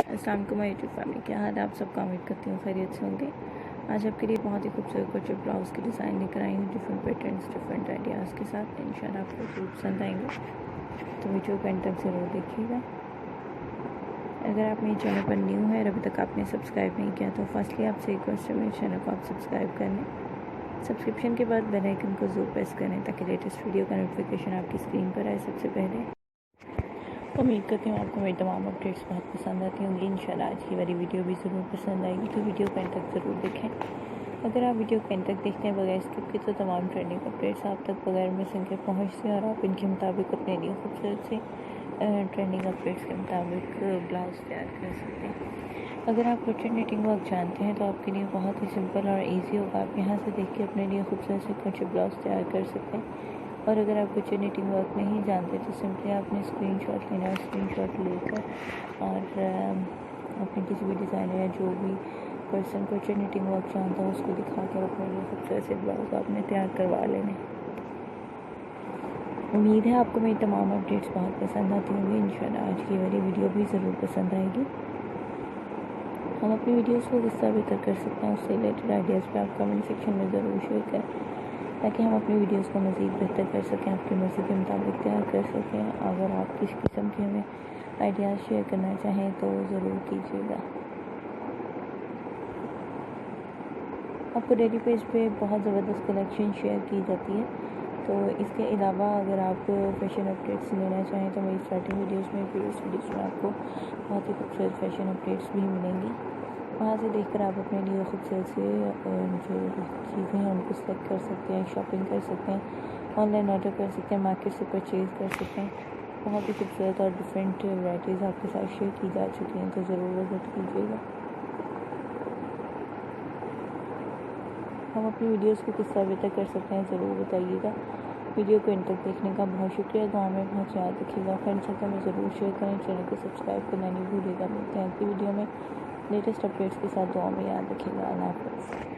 अस्सलाम वालेकुम my YouTube family, क्या हाल है आप सबका। उम्मीद करती हूँ खैरियत से होंगे। आज आपके लिए बहुत ही खूबसूरत कुछ ब्लाउज़ की डिज़ाइन लेकर आई हूँ, डिफरेंट पैटर्न्स डिफरेंट आइडियाज़ के साथ। इंशाल्लाह आपको ज़रूर पसंद आएंगे, तो वीडियो को एंड तक ज़रूर देखिएगा। अगर आप मेरे चैनल पर न्यू है और अभी तक आपने सब्सक्राइब नहीं किया तो फर्स्टली आपसे रिक्वेस्ट है मेरे चैनल को आप सब्सक्राइब कर लें। सब्सक्रिप्शन के बाद बेल आइकन को ज़रूर प्रेस करें ताकि लेटेस्ट वीडियो का नोटिफिकेशन आपकी स्क्रीन पर आए सबसे पहले। उम्मीद करती हूँ आपको मेरी तमाम अपडेट्स बहुत पसंद आती होंगी। इंशाल्लाह आज की वाली वीडियो भी ज़रूर पसंद आएगी, तो वीडियो को एंड तक ज़रूर देखें। अगर आप वीडियो को एंड तक देखते हैं बगैर स्किप के तो तमाम ट्रेंडिंग अपडेट्स आप तक बगैर मिसिंग के पहुँचते हैं और आप इनके मुताबिक अपने लिए खूबसूरत से ट्रेंडिंग अपडेट्स के मुताबिक ब्लाउज़ तैयार कर सकते हैं। अगर आप क्रोचेट निटिंग वर्क जानते हैं तो आपके लिए बहुत ही सिंपल और ईजी होगा। आप यहाँ से देख के अपने लिए खूबसूरत से क्रोचेट ब्लाउज़ तैयार कर सकते हैं। और अगर आप क्रोचेट निटिंग वर्क नहीं जानते तो सिंपली आपने स्क्रीनशॉट लेना है, स्क्रीनशॉट लेकर और अपने किसी भी डिज़ाइनर या जो भी पर्सन क्रोचेट निटिंग वर्क जानता है उसको दिखाकर अपने लिए खूबसूरत से ब्लाउज आपने तैयार करवा लेने। उम्मीद है आपको मेरी तमाम अपडेट्स बहुत पसंद आती होंगी। इंशाल्लाह आज की वाली वीडियो भी ज़रूर पसंद आएगी। हम अपनी वीडियोस को किस तरह बेहतर कर सकते हैं उससे रिलेटेड आइडियाज़ पे आप कमेंट सेक्शन में ज़रूर शेयर करें ताकि हम अपनी वीडियोस को मज़ीद बेहतर कर सकें, आपकी मर्ज़ी के मुताबिक तैयार कर सकें। अगर आप किस किस्म के हमें आइडियाज़ शेयर करना चाहें तो ज़रूर कीजिएगा। आपको डेली पेज पे बहुत ज़बरदस्त कलेक्शन शेयर की जाती है, तो इसके अलावा अगर आप फैशन अपडेट्स लेना चाहें तो मेरी स्टार्टिंग वीडियोज़ में प्रीवियस वीडियोज़ में आपको बहुत ही खूबसूरत फैशन अपडेट्स भी मिलेंगी। वहाँ से देखकर आप अपने लिए खूबसूरत से जो चीज़ें हैं उनको सेलेक्ट कर सकते हैं, शॉपिंग कर सकते हैं, ऑनलाइन ऑर्डर कर सकते हैं, मार्केट से परचेज़ कर सकते हैं। बहुत ही खूबसूरत और डिफरेंट वैराइटीज़ आपके साथ शेयर की जा चुकी हैं, तो ज़रूर विज़िट कीजिएगा। हम अपनी वीडियोज़ को किस तरह बेहतर कर सकते हैं ज़रूर बताइएगा। वीडियो को इन तक देखने का बहुत शुक्रिया। गाँव में बहुत याद रखिएगा, फ्रेंड्स सर्कल में ज़रूर शेयर करें, चैनल को सब्सक्राइब करना नहीं भूलिएगा। मिलते हैं अगली वीडियो में लेटेस्ट अपडेट्स के साथ। दुआ में याद रखिएगा। अल्लाह हाफ़िज़।